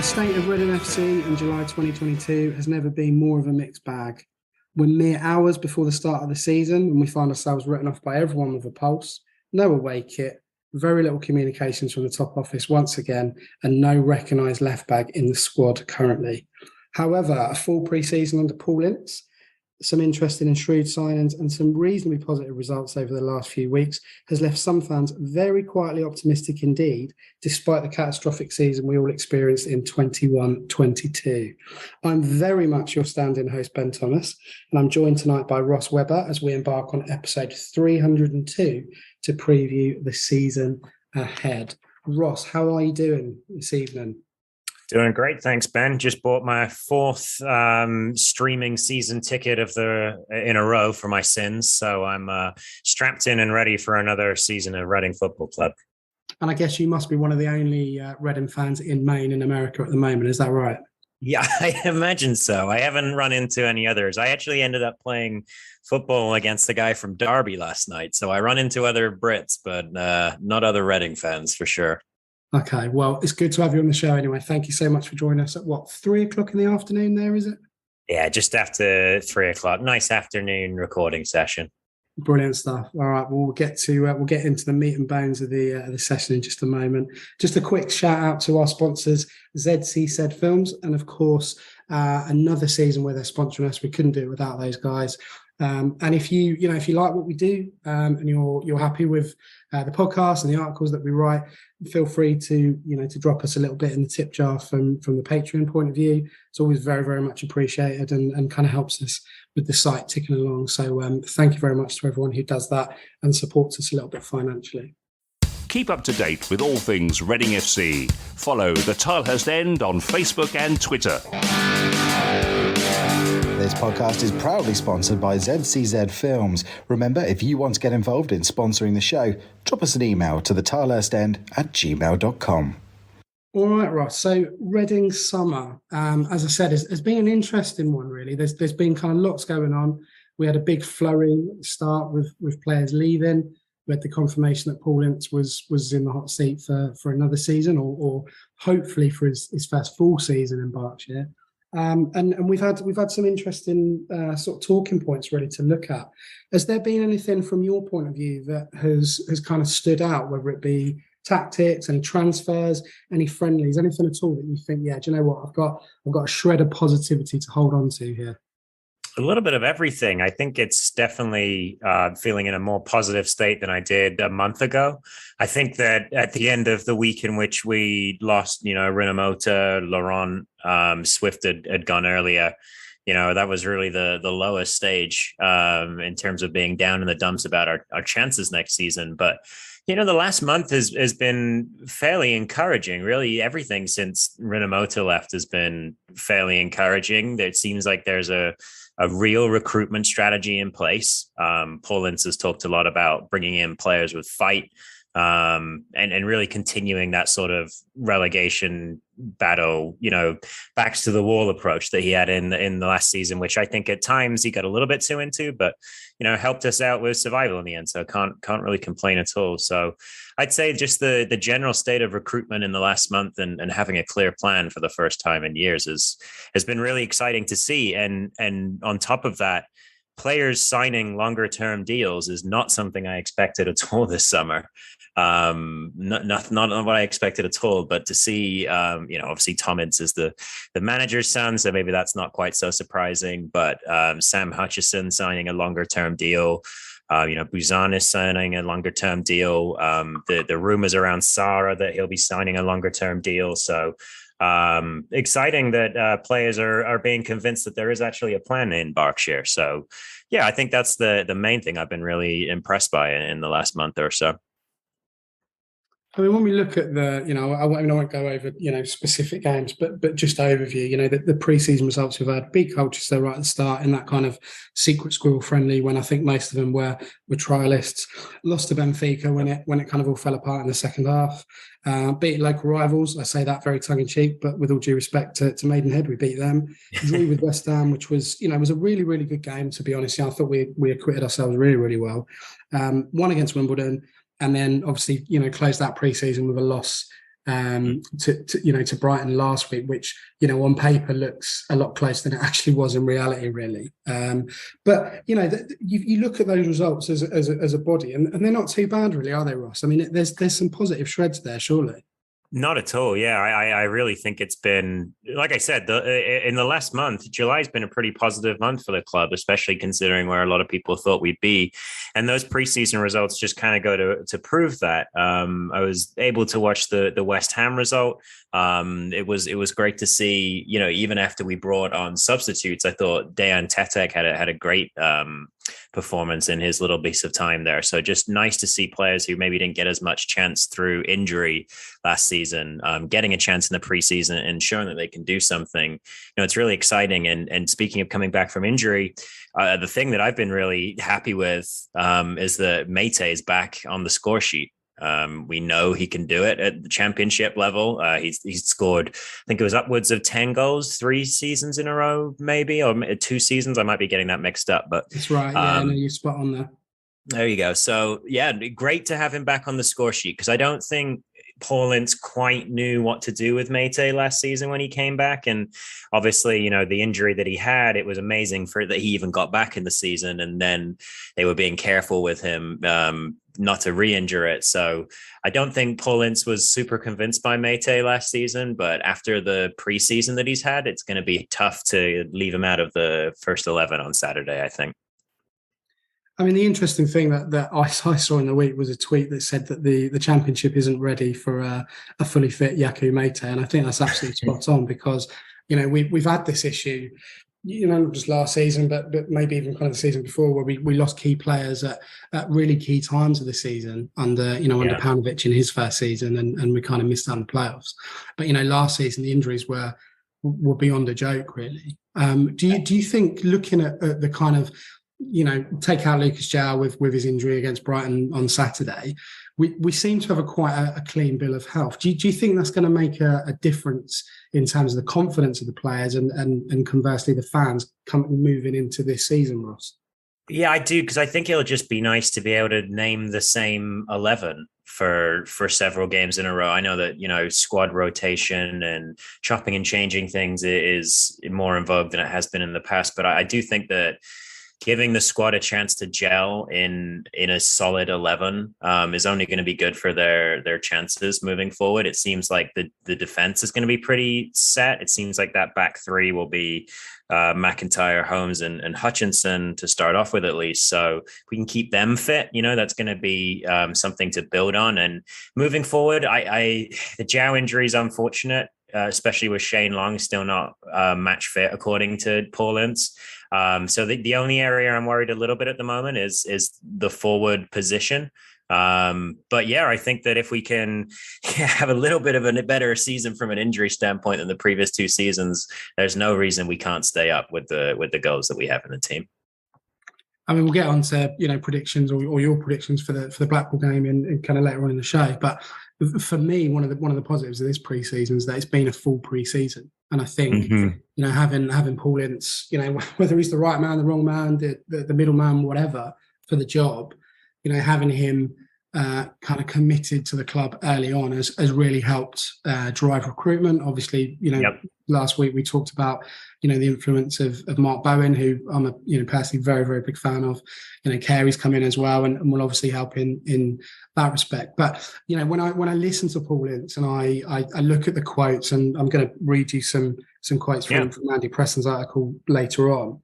state of Reading FC in July 2022 has never been more of a mixed bag. We're mere hours before the start of the season and we find ourselves written off by everyone with a pulse, no away kit, very little communications from the top office once again, and no recognised left back in the squad currently. However, a full pre-season under Paul Ince, some interesting and shrewd signings and some reasonably positive results over the last few weeks has left some fans very quietly optimistic indeed, despite the catastrophic season we all experienced in 21-22. I'm very much your stand-in host, Ben Thomas, and I'm joined tonight by Ross Webber as we embark on episode 302 to preview the season ahead. Ross, how are you doing this evening? Doing great, thanks, Ben. Just bought my fourth streaming season ticket in a row for my sins, so I'm strapped in and ready for another season of Reading Football Club. And I guess you must be one of the only Reading fans in Maine in America at the moment. Is that right? Yeah, I imagine so. I haven't run into any others. I actually ended up playing football against the guy from Derby last night, so I run into other Brits, but not other Reading fans for sure. Okay, well, it's good to have you on the show anyway. Thank you so much for joining us at 3 o'clock in the afternoon there, is it? Yeah, just after 3 o'clock. Nice afternoon recording session. Brilliant stuff. All right, well, we'll get into the meat and bones of the session in just a moment. Just a quick shout out to our sponsors, ZC Films, and of course, another season where they're sponsoring us. We couldn't do it without those guys. And if you like what we do and you're happy with the podcast and the articles that we write, feel free to drop us a little bit in the tip jar from the Patreon point of view. It's always very, very much appreciated and kind of helps us with the site ticking along. So thank you very much to everyone who does that and supports us a little bit financially. Keep up to date with all things Reading FC. Follow the Tilehurst End on Facebook and Twitter. This podcast is proudly sponsored by ZCZ Films. Remember, if you want to get involved in sponsoring the show, drop us an email to thetilehurstend@gmail.com. All right, Ross. So Reading summer, as I said, has been an interesting one, really. There's been kind of lots going on. We had a big flurry at the start with players leaving. We had the confirmation that Paul Ince was in the hot seat for another season or hopefully for his first full season in Berkshire. And we've had some interesting sort of talking points really to look at. Has there been anything from your point of view that has kind of stood out, whether it be tactics, any transfers, any friendlies, anything at all that you think, yeah, do you know what, I've got a shred of positivity to hold on to here? A little bit of everything. I think it's definitely feeling in a more positive state than I did a month ago. I think that at the end of the week in which we lost, Rinomota, Laurent, Swift had gone earlier, that was really the lowest stage in terms of being down in the dumps about our chances next season. But, the last month has been fairly encouraging. Really, everything since Rinomota left has been fairly encouraging. It seems like there's a real recruitment strategy in place. Paul Ince has talked a lot about bringing in players with fight and really continuing that sort of relegation battle, backs to the wall approach that he had in the last season, which I think at times he got a little bit too into, but, helped us out with survival in the end. So can't really complain at all. So I'd say just the general state of recruitment in the last month and having a clear plan for the first time in years has been really exciting to see. And on top of that, players signing longer term deals is not something I expected at all this summer. Not what I expected at all, but to see, obviously Tom Ince is the manager's son, so maybe that's not quite so surprising, but Sam Hutchison signing a longer term deal, Buzan is signing a longer term deal. The rumors around Sarah that he'll be signing a longer term deal. So exciting that players are being convinced that there is actually a plan in Berkshire. So yeah, I think that's the main thing I've been really impressed by in the last month or so. I mean, when we look at I won't go over, specific games, but just overview, the pre-season results we've had, beat Colchester right at the start in that kind of secret squirrel friendly when I think most of them were trialists, lost to Benfica when it kind of all fell apart in the second half, beat local rivals. I say that very tongue in cheek, but with all due respect to Maidenhead, we beat them. Drew with West Ham, which was, was a really, really good game, to be honest. I thought we acquitted ourselves really, really well. Won against Wimbledon. And then obviously, closed that pre-season with a loss to Brighton last week, which on paper looks a lot closer than it actually was in reality, really. But you look at those results as a body, and they're not too bad, really, are they, Ross? I mean, there's some positive shreds there, surely. Not at all. Yeah, I really think it's been, like I said, in the last month, July's been a pretty positive month for the club, especially considering where a lot of people thought we'd be. And those preseason results just kind of go to prove that. I was able to watch the West Ham result. It was great to see, even after we brought on substitutes, I thought Dejan Tetek had a great performance in his little piece of time there. So just nice to see players who maybe didn't get as much chance through injury last season, getting a chance in the preseason and showing that they can do something. It's really exciting. And speaking of coming back from injury, the thing that I've been really happy with is that Mate is back on the score sheet. We know he can do it at the championship level. He's scored, I think it was upwards of 10 goals, 3 seasons in a row, maybe, or 2 seasons. I might be getting that mixed up, but that's right. Yeah, no, you're spot on there. There you go. So yeah, great to have him back on the score sheet, because I don't think Paul Ince quite knew what to do with Mate last season when he came back. And obviously, the injury that he had, it was amazing that he even got back in the season. And then they were being careful with him not to re-injure it. So I don't think Paul Ince was super convinced by Mate last season, but after the preseason that he's had, it's going to be tough to leave him out of the first 11 on Saturday, I think. I mean, the interesting thing that I saw in the week was a tweet that said that the Championship isn't ready for a fully fit Yaku Mate, and I think that's absolutely spot on, because we've had this issue, not just last season, but maybe even kind of the season before, where we lost key players at really key times of the season under Paunovic in his first season, and we kind of missed out on the playoffs. But last season the injuries were beyond a joke, really. Do you think, looking at the kind of take out Lucas João with his injury against Brighton on Saturday, we seem to have quite a clean bill of health. Do you think that's going to make a difference in terms of the confidence of the players and conversely the fans moving into this season, Ross? Yeah, I do, because I think it'll just be nice to be able to name the same 11 for several games in a row. I know that, squad rotation and chopping and changing things is more in vogue than it has been in the past. But I do think that giving the squad a chance to gel in a solid 11 is only going to be good for their chances moving forward. It seems like the defense is going to be pretty set. It seems like that back three will be McIntyre, Holmes, and Hutchinson to start off with, at least. So if we can keep them fit, that's going to be something to build on. And moving forward, the João injury is unfortunate, especially with Shane Long still not match fit, according to Paul Ince. So the only area I'm worried a little bit at the moment is the forward position. But yeah, I think that if we can have a little bit of a better season from an injury standpoint than the previous 2 seasons, there's no reason we can't stay up with the goals that we have in the team. I mean, we'll get on to predictions or your predictions for the Blackpool game in kind of later on in the show. But for me, one of the positives of this pre-season is that it's been a full pre-season, and I think having Paul Ince, whether he's the right man, the wrong man, the middle man, whatever for the job, having him kind of committed to the club early on has really helped drive recruitment. Obviously, last week we talked about the influence of Mark Bowen, who I'm a personally very, very big fan of. Carey's come in as well, and will obviously help in that respect. But when I listen to Paul Ince and I look at the quotes, and I'm going to read you some quotes from Andy Preston's article later on.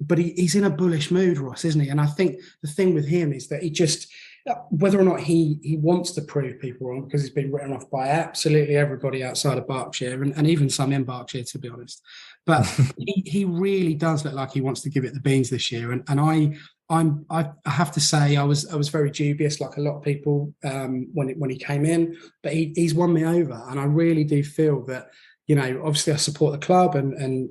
But he's in a bullish mood, Ross, isn't he? And I think the thing with him is that he just, whether or not he wants to prove people wrong, because he's been written off by absolutely everybody outside of Berkshire and even some in Berkshire, to be honest. But he really does look like he wants to give it the beans this year. And I have to say I was very dubious, like a lot of people, when he came in. But he's won me over, and I really do feel that. Obviously I support the club and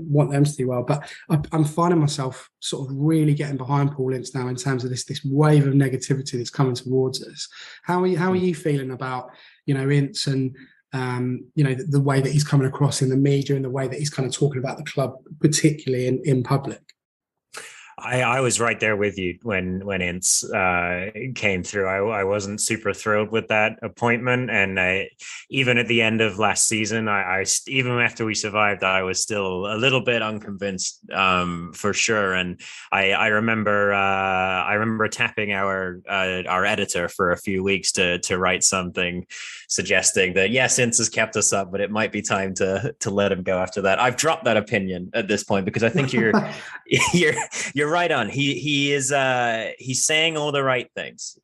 want them to do well, but I'm finding myself sort of really getting behind Paul Ince now in terms of this wave of negativity that's coming towards us. How are you feeling about, Ince and, the way that he's coming across in the media and the way that he's kind of talking about the club, particularly in public? I was right there with you when Ince came through. I wasn't super thrilled with that appointment, and even at the end of last season, even after we survived, I was still a little bit unconvinced, for sure. And I remember tapping our editor for a few weeks to write something suggesting that yes, Ince has kept us up, but it might be time to let him go after that. I've dropped that opinion at this point because I think you're right on. He's saying all the right things,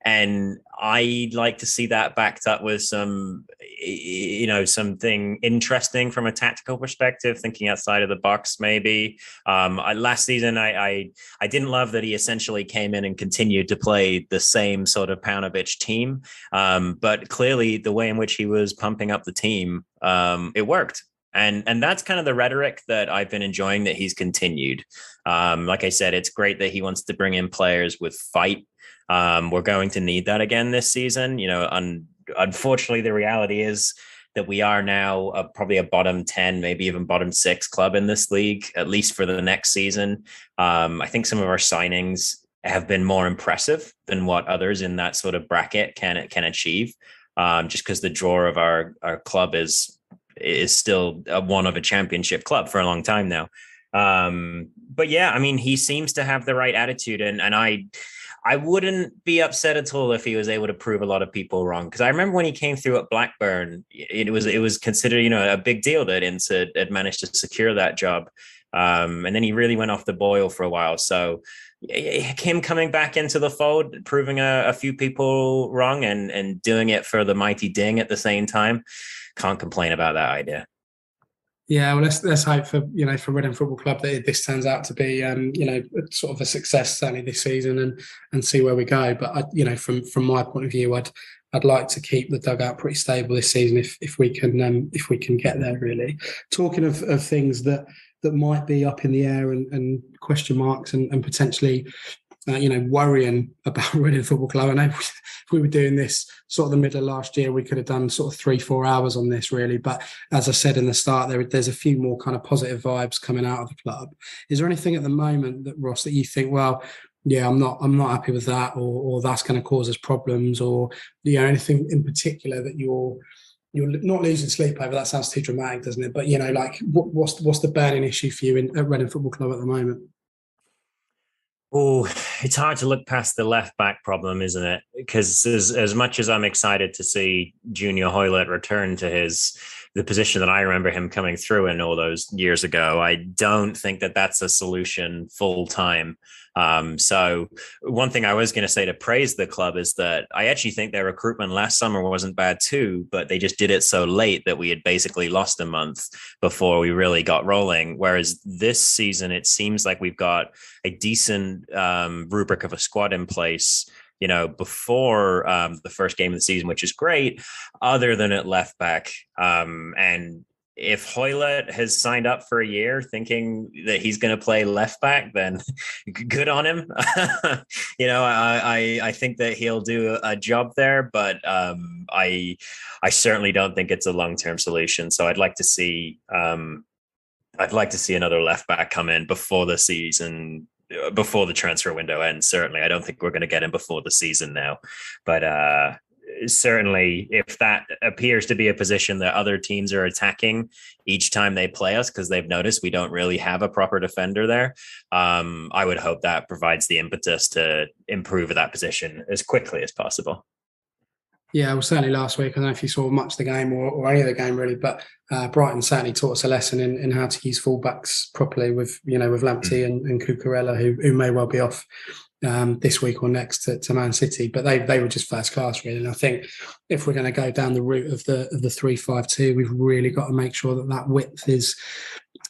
and I'd like to see that backed up with some, something interesting from a tactical perspective, thinking outside of the box. Maybe last season, I didn't love that he essentially came in and continued to play the same sort of Paunovic team, but clearly the way in which he was pumping up the team, it worked. And that's kind of the rhetoric that I've been enjoying that he's continued. Like I said, it's great that he wants to bring in players with fight. We're going to need that again this season. Unfortunately, the reality is that we are now probably a bottom 10, maybe even bottom 6 club in this league, at least for the next season. I think some of our signings have been more impressive than what others in that sort of bracket can achieve, just because the draw of our club is still one of a championship club for a long time now. But yeah, I mean, he seems to have the right attitude, and I wouldn't be upset at all if he was able to prove a lot of people wrong. Because I remember when he came through at Blackburn, it was considered, a big deal that Ince had managed to secure that job. And then he really went off the boil for a while. So him coming back into the fold, proving a few people wrong and doing it for the mighty Ding at the same time, can't complain about that idea. Yeah, well, let's hope for Reading Football Club that this turns out to be sort of a success certainly this season and see where we go. But from my point of view, I'd like to keep the dugout pretty stable this season if we can get there. Really, talking of things that might be up in the air and question marks and potentially worrying about Reading Football Club. I know if we were doing this sort of the middle of last year, we could have done sort of 3-4 hours on this really. But as I said in the start, there's a few more kind of positive vibes coming out of the club. Is there anything at the moment that, Ross, that you think, well, yeah, I'm not happy with that, or that's going to cause us problems, or anything in particular that you're not losing sleep over? That sounds too dramatic, doesn't it? But what's the burning issue for you at Reading Football Club at the moment? Oh, it's hard to look past the left back problem, isn't it? Because as much as I'm excited to see Junior Hoylett return to the position that I remember him coming through in all those years ago, I don't think that that's a solution full time. So one thing I was going to say to praise the club is that I actually think their recruitment last summer wasn't bad too, but they just did it so late that we had basically lost a month before we really got rolling. Whereas this season, it seems like we've got a decent rubric of a squad in place, before the first game of the season, which is great, other than at left back. And if Hoylett has signed up for a year thinking that he's going to play left back, then good on him. I think that he'll do a job there, but I certainly don't think it's a long-term solution. So I'd like to see another left back come in before the season, before the transfer window ends. Certainly, I don't think we're going to get him before the season now, but certainly if that appears to be a position that other teams are attacking each time they play us because they've noticed we don't really have a proper defender there, I would hope that provides the impetus to improve that position as quickly as possible. Yeah, well, certainly last week, I don't know if you saw much of the game or any of the game really, but Brighton certainly taught us a lesson in how to use fullbacks properly with Lamptey and Cucurella, who may well be off this week or next to Man City, but they were just first class really. And I think if we're going to go down the route of the 3-5-2, we've really got to make sure that width is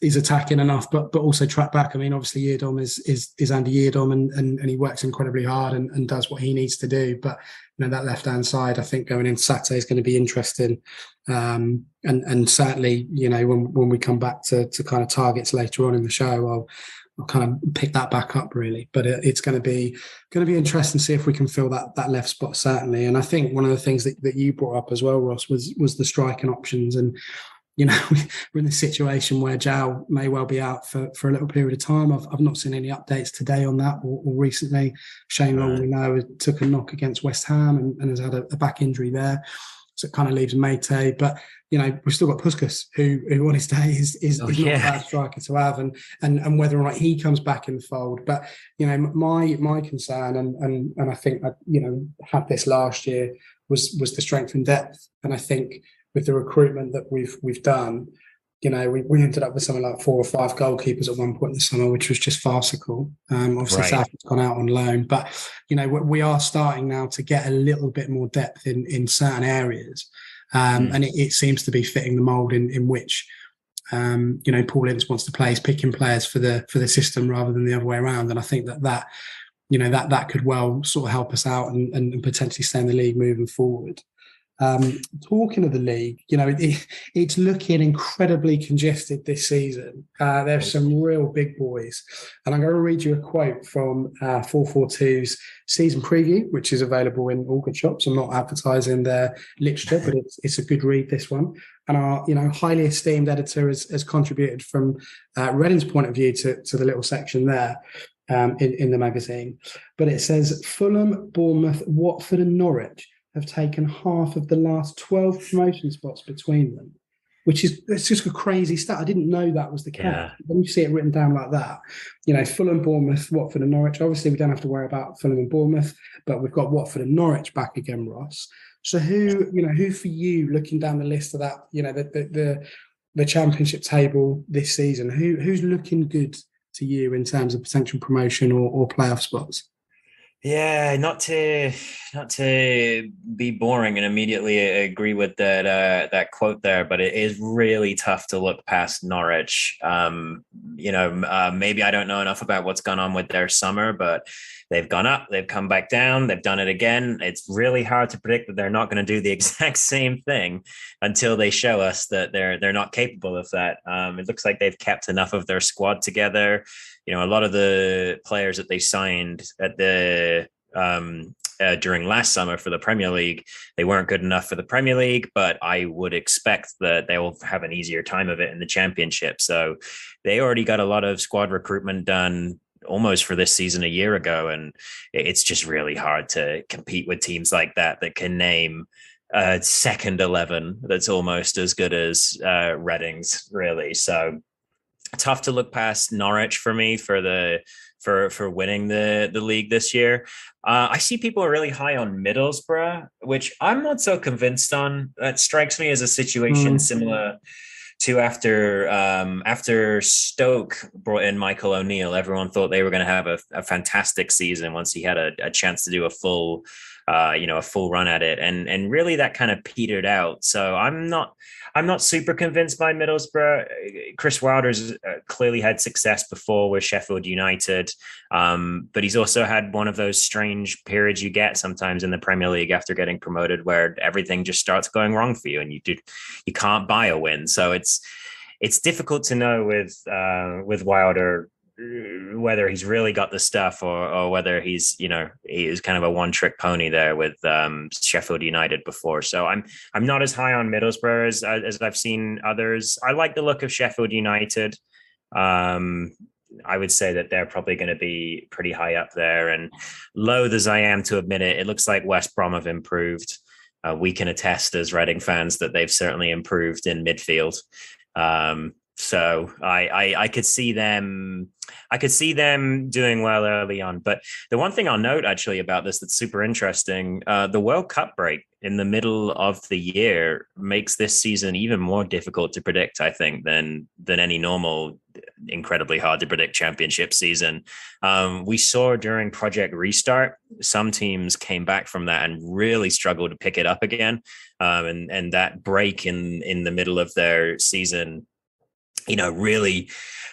attacking enough, but also track back. I mean, obviously Yiadom is Andy Yiadom and he works incredibly hard and does what he needs to do. But that left hand side, I think going into Saturday is going to be interesting. And certainly, when we come back to kind of targets later on in the show, I'll kind of pick that back up really. But it's going to be interesting to see if we can fill that left spot certainly. And I think one of the things that you brought up as well, Ross, was the striking options. And we're in a situation where Zhao may well be out for a little period of time. I've not seen any updates today on that or recently. Shane Long, we know, took a knock against West Ham and has had a back injury there. So it kind of leaves Mate. But, we've still got Puskas, who on his day is not a bad striker to have, and whether or not he comes back in the fold. But, my concern, and I think I, had this last year, was the strength and depth. And I think with the recruitment that we've done, we ended up with something like 4 or 5 goalkeepers at one point in the summer, which was just farcical. Obviously, South has gone out on loan, but we are starting now to get a little bit more depth in certain areas, and it seems to be fitting the mould in which Paul Ince wants to play. He's picking players for the system rather than the other way around, and I think that could well sort of help us out and potentially stay in the league moving forward. Talking of the league, it's looking incredibly congested this season. There's some real big boys. And I'm going to read you a quote from 442's season preview, which is available in all good shops. I'm not advertising their literature, but it's a good read, this one. And our highly esteemed editor has contributed from Reading's point of view to the little section there in the magazine. But it says, Fulham, Bournemouth, Watford and Norwich have taken half of the last 12 promotion spots between them, it's just a crazy stat. I didn't know that was the case. Yeah. When you see it written down like that, Fulham, Bournemouth, Watford and Norwich, obviously we don't have to worry about Fulham and Bournemouth, but we've got Watford and Norwich back again, Ross. So who for you, looking down the list of that, the championship table this season, who's looking good to you in terms of potential promotion or playoff spots? Yeah, not to be boring and immediately agree with that quote there, but it is really tough to look past Norwich. Maybe I don't know enough about what's gone on with their summer, but they've gone up, they've come back down, they've done it again. It's really hard to predict that they're not going to do the exact same thing until they show us that they're not capable of that. It looks like they've kept enough of their squad together. A lot of the players that they signed at the during last summer for the Premier League, they weren't good enough for the Premier League, but I would expect that they will have an easier time of it in the Championship. So they already got a lot of squad recruitment done almost for this season a year ago, and it's just really hard to compete with teams like that can name a second 11 that's almost as good as Reading's, really. So tough to look past Norwich for me for winning the league this year. I see people are really high on Middlesbrough, which I'm not so convinced on. That strikes me as a situation similar to after Stoke brought in Michael O'Neill. Everyone thought they were going to have a fantastic season once he had a chance to do a full run at it, and really that kind of petered out. So I'm not super convinced by Middlesbrough. Chris Wilder's clearly had success before with Sheffield United, but he's also had one of those strange periods you get sometimes in the Premier League after getting promoted, where everything just starts going wrong for you and you can't buy a win. So it's difficult to know with Wilder whether he's really got the stuff or whether he's kind of a one-trick pony there with Sheffield United before. So I'm not as high on Middlesbrough as I've seen others. I like the look of Sheffield United. I would say that they're probably going to be pretty high up there, and loath as I am to admit it, it looks like West Brom have improved. We can attest as Reading fans that they've certainly improved in midfield. So I could see them. I could see them doing well early on. But the one thing I'll note actually about this that's super interesting, the World Cup break in the middle of the year makes this season even more difficult to predict, I think, than any normal, incredibly hard to predict championship season. We saw during Project Restart, some teams came back from that and really struggled to pick it up again. And that break in the middle of their season,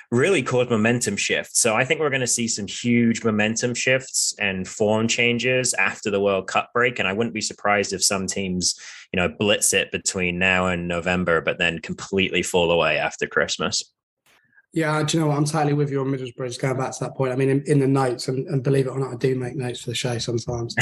really caused momentum shifts. So I think we're going to see some huge momentum shifts and form changes after the World Cup break. And I wouldn't be surprised if some teams, blitz it between now and November, but then completely fall away after Christmas. Yeah, do you know what? I'm totally with you on Middlesbrough. Just going back to that point. I mean, in the notes, and believe it or not, I do make notes for the show sometimes.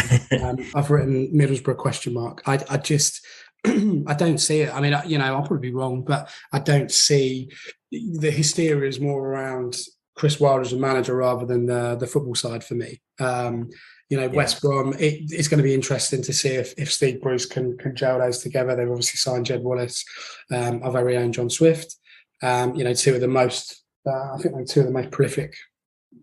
I've written Middlesbrough question mark. I just I don't see it. I mean, I'll probably be wrong, but I don't see the hysteria is more around Chris Wilder as a manager rather than the football side for me. West Brom. It's going to be interesting to see if Steve Bruce can gel those together. They've obviously signed Jed Wallace, our very own John Swift. Two of the most, I think, like two of the most prolific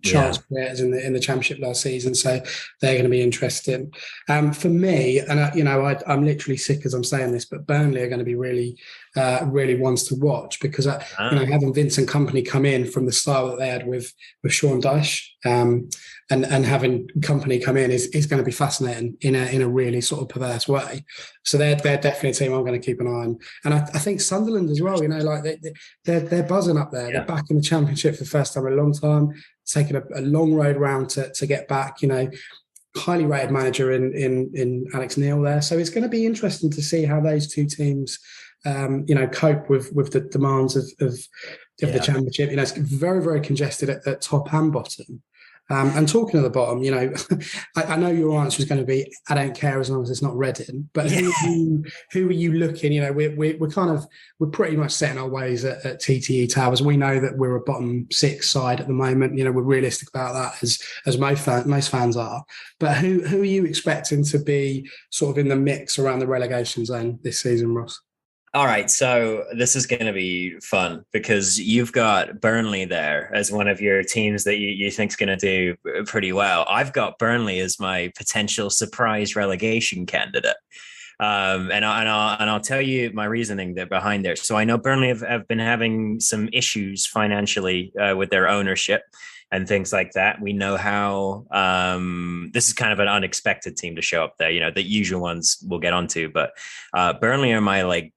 chance creators in the Championship last season. So they're going to be interesting. For me, and I'm literally sick as I'm saying this, but Burnley are going to be really, really ones to watch because having Vincent Kompany come in from the style that they had with Sean Dyche, and having Kompany come in is going to be fascinating in a really sort of perverse way. So they're definitely a team I'm going to keep an eye on. And I think Sunderland as well. They're buzzing up there. Yeah. They're back in the Championship for the first time in a long time. Taking a long road round to get back. Highly rated manager in Alex Neil there. So it's going to be interesting to see how those two teams, cope with the demands of the Championship. It's very, very congested at top and bottom. And talking of the bottom, I know your answer is going to be, I don't care as long as it's not Reading. But who are you looking? We're pretty much setting our ways at TTE Towers. We know that we're a bottom six side at the moment. We're realistic about that as most fans are. But who are you expecting to be sort of in the mix around the relegation zone this season, Ross? All right, so this is going to be fun because you've got Burnley there as one of your teams that you think is going to do pretty well. I've got Burnley as my potential surprise relegation candidate. And I'll tell you my reasoning there behind there. So I know Burnley have been having some issues financially with their ownership and things like that. We know how this is kind of an unexpected team to show up there. The usual ones we'll get onto, but Burnley are my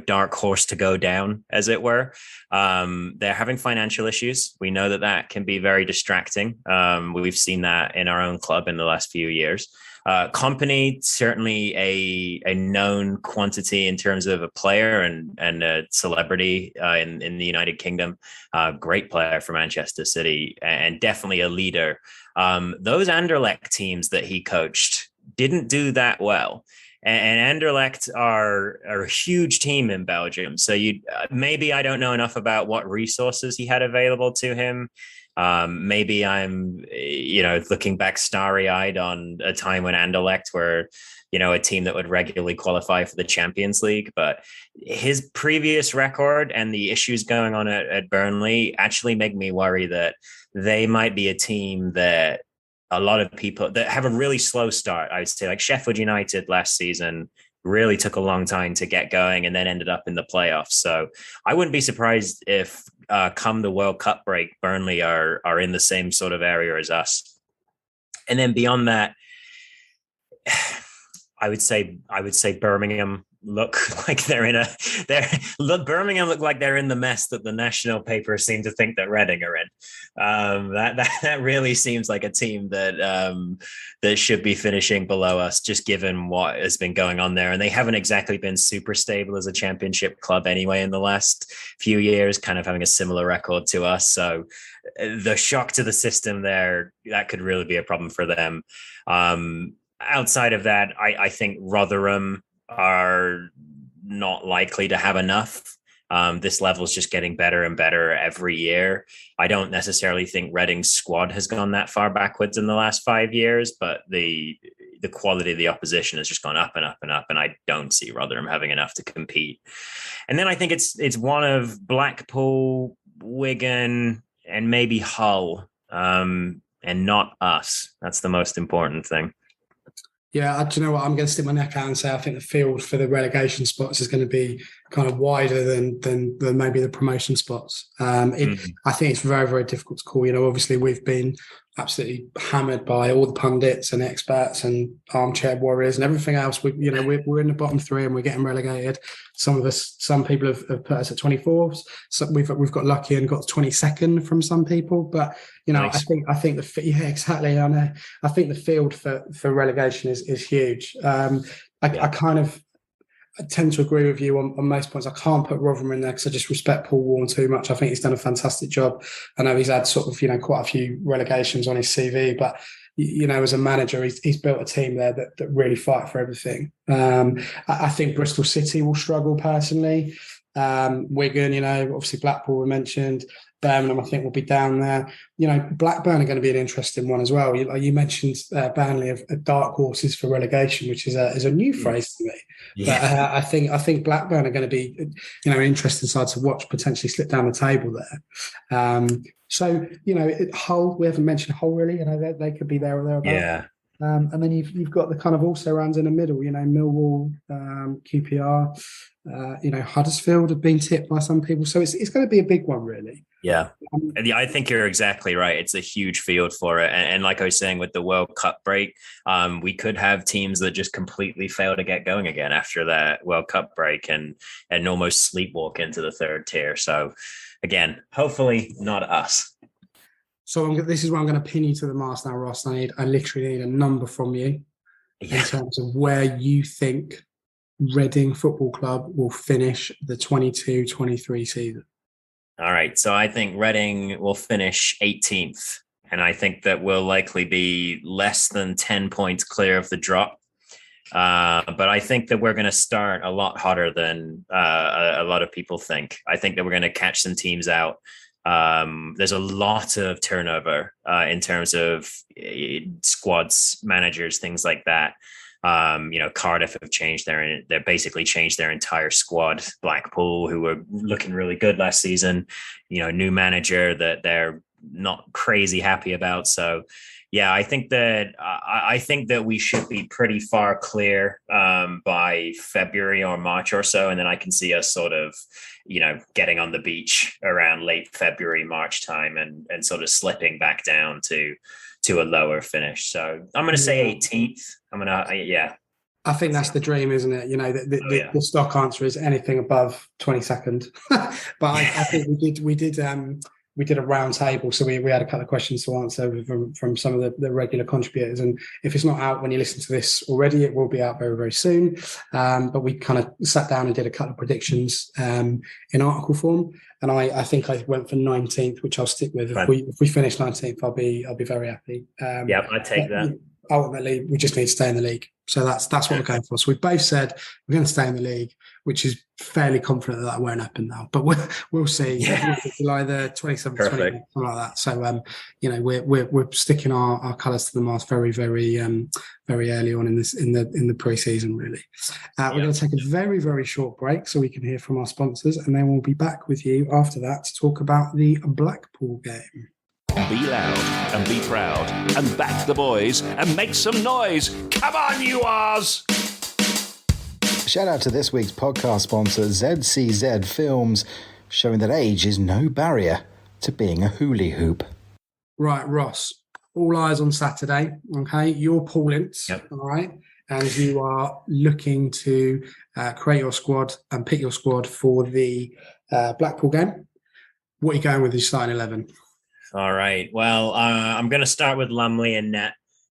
dark horse to go down, as it were. They're having financial issues. We know that can be very distracting. We've seen that in our own club in the last few years. Kompany, certainly a known quantity in terms of a player and a celebrity in the United Kingdom. Great player for Manchester City and definitely a leader. Those Anderlecht teams that he coached didn't do that well. And Anderlecht are a huge team in Belgium. So maybe I don't know enough about what resources he had available to him. Maybe I'm, looking back starry-eyed on a time when Anderlecht were, a team that would regularly qualify for the Champions League. But his previous record and the issues going on at Burnley actually make me worry that they might be a team that a lot of people that have a really slow start, I would say, like Sheffield United last season really took a long time to get going and then ended up in the playoffs. So I wouldn't be surprised if come the World Cup break, Burnley are in the same sort of area as us. And then beyond that, I would say Birmingham look like Birmingham look like they're in the mess that the national papers seem to think that Reading are in. That really seems like a team that should be finishing below us, just given what has been going on there. And they haven't exactly been super stable as a Championship club anyway in the last few years, kind of having a similar record to us. So the shock to the system there, that could really be a problem for them. Outside of that, I think Rotherham are not likely to have enough. This level is just getting better and better every year. I don't necessarily think Reading's squad has gone that far backwards in the last 5 years, but the quality of the opposition has just gone up and up and up, and I don't see Rotherham having enough to compete. And then I think it's one of Blackpool, Wigan, and maybe Hull, and not us. That's the most important thing. Yeah, do you know what? I'm going to stick my neck out and say I think the field for the relegation spots is going to be kind of wider than maybe the promotion spots. I think it's very, very difficult to call. Obviously we've been absolutely hammered by all the pundits and experts and armchair warriors and everything else. We're in the bottom three and we're getting relegated. Some people have put us at 24th. So we've got lucky and got 22nd from some people. But nice. I think exactly. I know. I think the field for relegation is huge. I tend to agree with you on most points. I can't put Rotherham in there because I just respect Paul Warren too much. I think he's done a fantastic job. I know he's had sort of, quite a few relegations on his CV, but as a manager, he's built a team there that really fight for everything. I think Bristol City will struggle personally. Wigan, obviously Blackpool we mentioned. Birmingham, I think, will be down there. Blackburn are going to be an interesting one as well. You mentioned Burnley of dark horses for relegation, which is a new phrase to me. Yeah. But I think Blackburn are going to be, an interesting side to watch, potentially slip down the table there. So Hull, we haven't mentioned Hull really. They could be there or thereabouts. Yeah. And then you've got the kind of also rounds in the middle. Millwall, QPR. Huddersfield have been tipped by some people, so it's going to be a big one, really. Yeah, I think you're exactly right. It's a huge field for it, and like I was saying with the World Cup break, we could have teams that just completely fail to get going again after that World Cup break and almost sleepwalk into the third tier. So, again, hopefully not us. So this is where I'm going to pin you to the mast now, Ross. I literally need a number from you in terms of where you think Reading Football Club will finish the 22-23 season. All right. So I think Reading will finish 18th. And I think that we'll likely be less than 10 points clear of the drop. But I think that we're going to start a lot hotter than a lot of people think. I think that we're going to catch some teams out. There's a lot of turnover in terms of squads, managers, things like that. Cardiff have they're basically changed their entire squad. Blackpool, who were looking really good last season, new manager that they're not crazy happy about. So yeah, I think that we should be pretty far clear by February or March or so. And then I can see us sort of, getting on the beach around late February, March time and sort of slipping back down to a lower finish. So I'm going to say 18th. I think that's the dream, isn't it? The stock answer is anything above 22nd. But I think we did a round table, so we had a couple of questions to answer from some of the regular contributors. And if it's not out when you listen to this already, it will be out very, very soon. But we kind of sat down and did a couple of predictions in article form. And I think I went for 19th, which I'll stick with. If we finish 19th, I'll be very happy. I'd take that. Ultimately, we just need to stay in the league. So that's what we're going for. So we both said we're going to stay in the league, which is fairly confident that won't happen now. But we'll see. Yeah. July the 27th, 28th, something like that. So we're sticking our colours to the mast very, very, very early on in the pre-season. Really, we're going to take a very, very short break so we can hear from our sponsors, and then we'll be back with you after that to talk about the Blackpool game. Be loud and be proud and back the boys and make some noise. Come on, you Oz! Shout out to this week's podcast sponsor, ZCZ Films, showing that age is no barrier to being a hula hoop. Right, Ross, all eyes on Saturday, okay? You're Paul Ince, all right? And you are looking to create your squad and pick your squad for the Blackpool game. What are you going with your starting 11? All right. Well, I'm going to start with Lumley and net.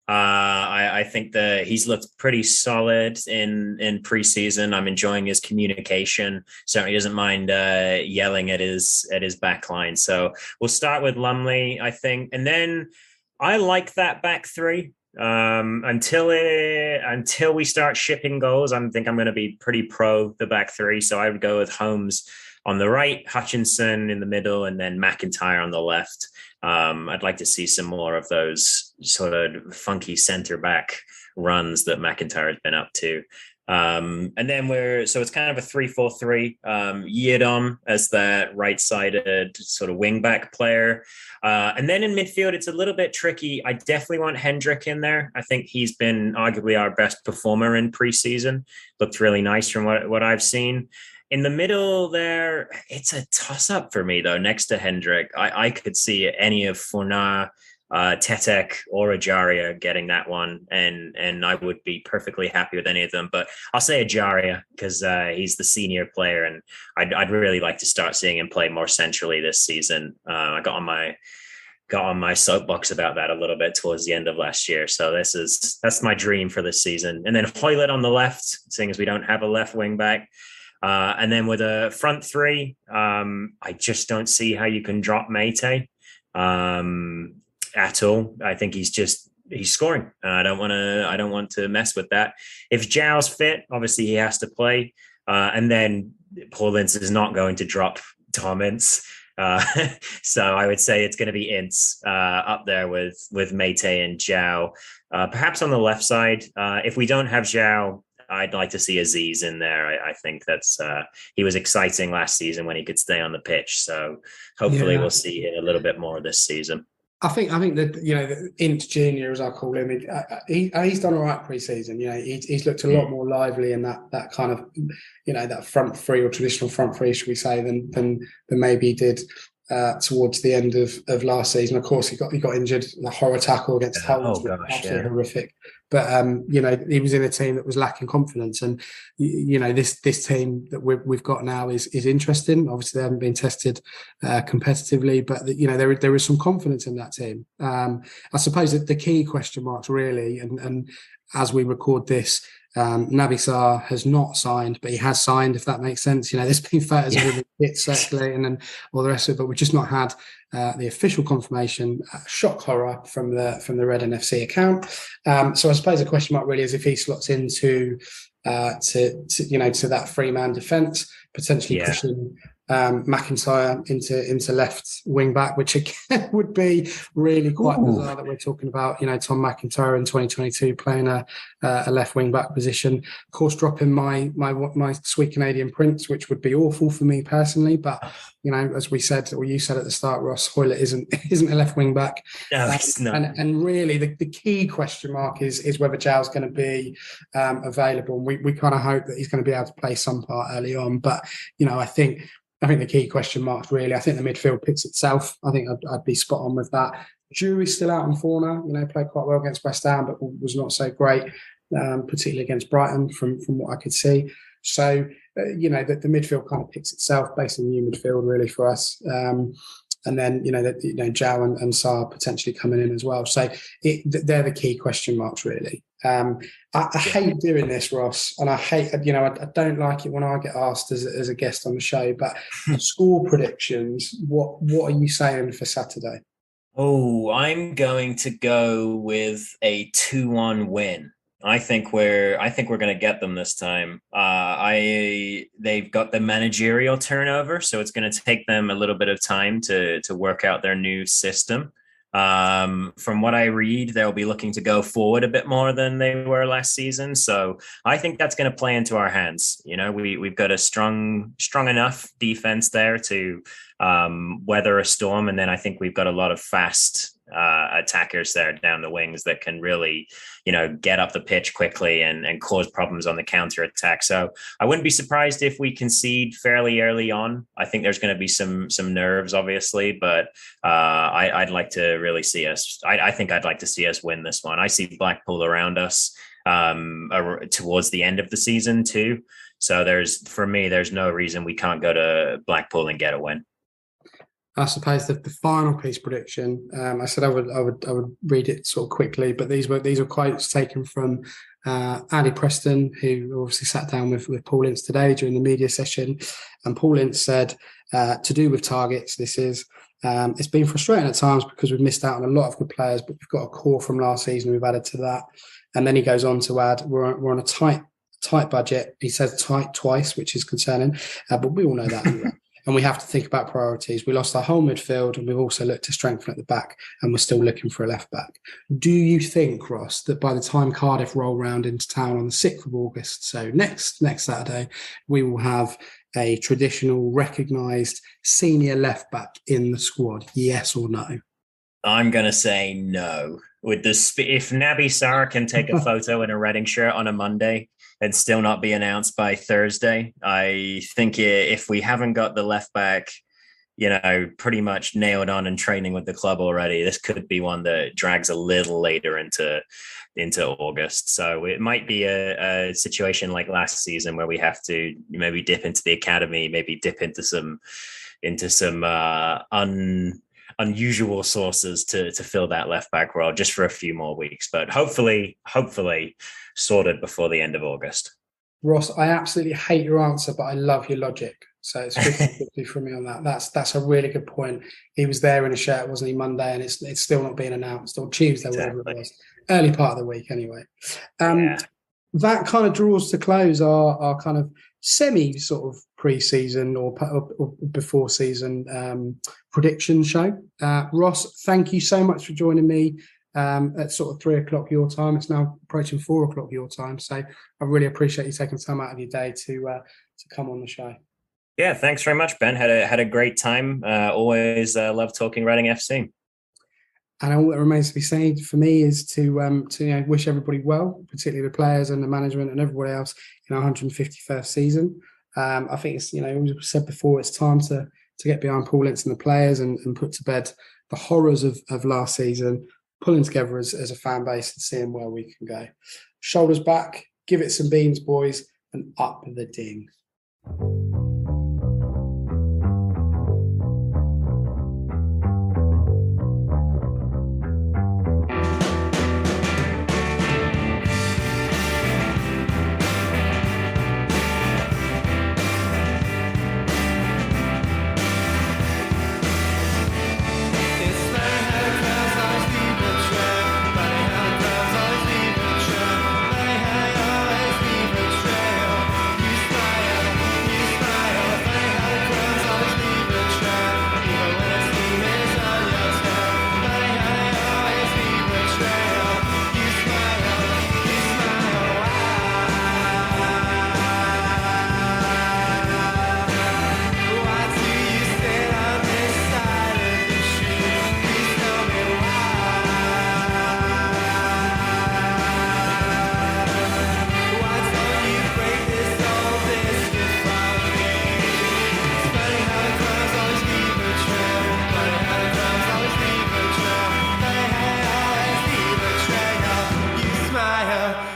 I think that he's looked pretty solid in preseason. I'm enjoying his communication. Certainly doesn't mind yelling at his back line. So we'll start with Lumley, I think, and then I like that back three until we start shipping goals. I think I'm going to be pretty pro the back three. So I would go with Holmes on the right, Hutchinson in the middle, and then McIntyre on the left. I'd like to see some more of those sort of funky center back runs that McIntyre has been up to. And then it's kind of a 3-4-3, Yiadom as that right-sided sort of wing-back player. And then in midfield, it's a little bit tricky. I definitely want Hendrick in there. I think he's been arguably our best performer in preseason. Looked really nice from what I've seen. In the middle there, it's a toss-up for me, though, next to Hendrick. I could see any of Fornah, Tetek, or Ajaria getting that one, and I would be perfectly happy with any of them. But I'll say Ajaria because he's the senior player, and I'd really like to start seeing him play more centrally this season. I got on my got on my soapbox about that a little bit towards the end of last year. So that's my dream for this season. And then Hoylett on the left, seeing as we don't have a left wing back. And then with a front three, I just don't see how you can drop Mate at all. I think he's scoring. I don't want to mess with that. If Zhao's fit, obviously he has to play. And then Paul Ince is not going to drop Tom Ince. So I would say it's going to be Ince up there with Mate and Zhao. Perhaps on the left side, if we don't have Zhao, I'd like to see Aziz in there. I think that's he was exciting last season when he could stay on the pitch. So hopefully we'll see it a little bit more this season. I think that Int Junior, as I call him, he's done all right pre-season. He's looked a lot more lively in that kind of that front three or traditional front three, should we say, than maybe he did towards the end of last season. Of course, he got injured in a horror tackle against Hull, absolutely horrific. But he was in a team that was lacking confidence, and this team that we've got now is interesting. Obviously, they haven't been tested competitively, but there is some confidence in that team. I suppose that the key question marks really, and as we record this, Naby Sarr has not signed, but he has signed, if that makes sense. There's been photos of him circulating and all the rest of it, but we've just not had the official confirmation. Shock horror from the Red NFC account. So I suppose the question mark really is if he slots into to that 3-man defence, potentially pushing McIntyre into left wing back, which again would be really quite bizarre that we're talking about Tom McIntyre in 2022 playing a left wing back position. Of course, dropping my sweet Canadian prince, which would be awful for me personally, but as we said, or you said at the start, Ross, Hoylett isn't a left wing back. No, it's not. And really the key question mark is whether Zhao's going to be available. We kind of hope that he's going to be able to play some part early on, but I think the key question marks really, I think the midfield picks itself. I think I'd be spot on with that. Jury's still out on Forner, played quite well against West Ham, but was not so great, particularly against Brighton from what I could see. So, the midfield kind of picks itself based on the new midfield really for us. And then, Zhao and Sarr potentially coming in as well. So they're the key question marks, really. I hate doing this, Ross, and I hate, I don't like it when I get asked as a guest on the show, but score predictions, what are you saying for Saturday? Oh, I'm going to go with a 2-1 win. I think we're going to get them this time. They've got the managerial turnover, so it's going to take them a little bit of time to work out their new system. From what I read, they'll be looking to go forward a bit more than they were last season. So I think that's going to play into our hands. We've got a strong enough defense there to weather a storm, and then I think we've got a lot of fast attackers there down the wings that can really, get up the pitch quickly and cause problems on the counter attack. So I wouldn't be surprised if we concede fairly early on. I think there's going to be some nerves, obviously, but I'd like to really see us. I think I'd like to see us win this one. I see Blackpool around us towards the end of the season too. So for me, there's no reason we can't go to Blackpool and get a win. I suppose the final piece prediction. I said I would read it sort of quickly, but these were quotes taken from Andy Preston, who obviously sat down with Paul Ince today during the media session, and Paul Ince said, to do with targets, this is. It's been frustrating at times because we've missed out on a lot of good players, but we've got a core from last season we've added to that. And then he goes on to add, we're on a tight budget. He says tight twice, which is concerning, but we all know that anyway. And we have to think about priorities. We lost our whole midfield, and we've also looked to strengthen at the back, and we're still looking for a left back. Do you think, Ross, that by the time Cardiff roll round into town on the 6th of August, so next Saturday, we will have a traditional recognised senior left back in the squad? Yes or no? I'm going to say no. If Naby Sarr can take a photo in a Reading shirt on a Monday and still not be announced by Thursday, I think if we haven't got the left back, pretty much nailed on and training with the club already, this could be one that drags a little later into August. So it might be a situation like last season where we have to maybe dip into the academy, maybe dip into some unusual sources to fill that left back role just for a few more weeks. But hopefully sorted before the end of August. Ross, I absolutely hate your answer, but I love your logic. So it's 50-50 from me on that. That's a really good point. He was there in a shirt, wasn't he, Monday, and it's still not being announced, or Tuesday, whatever it was. Early part of the week, anyway. That kind of draws to close our kind of semi sort of pre-season or before season prediction show. Ross, thank you so much for joining me at sort of 3 o'clock your time. It's now approaching 4 o'clock your time. So I really appreciate you taking time out of your day to come on the show. Yeah, thanks very much, Ben. Had a great time. Always love talking Reading FC. And all that remains to be said for me is to wish everybody well, particularly the players and the management and everybody else in our 151st season. I think it's, as we said before, it's time to get behind Paul Ince and the players and put to bed the horrors of last season, pulling together as a fan base and seeing where we can go. Shoulders back, give it some beans, boys, and up the ding.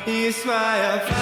You smile.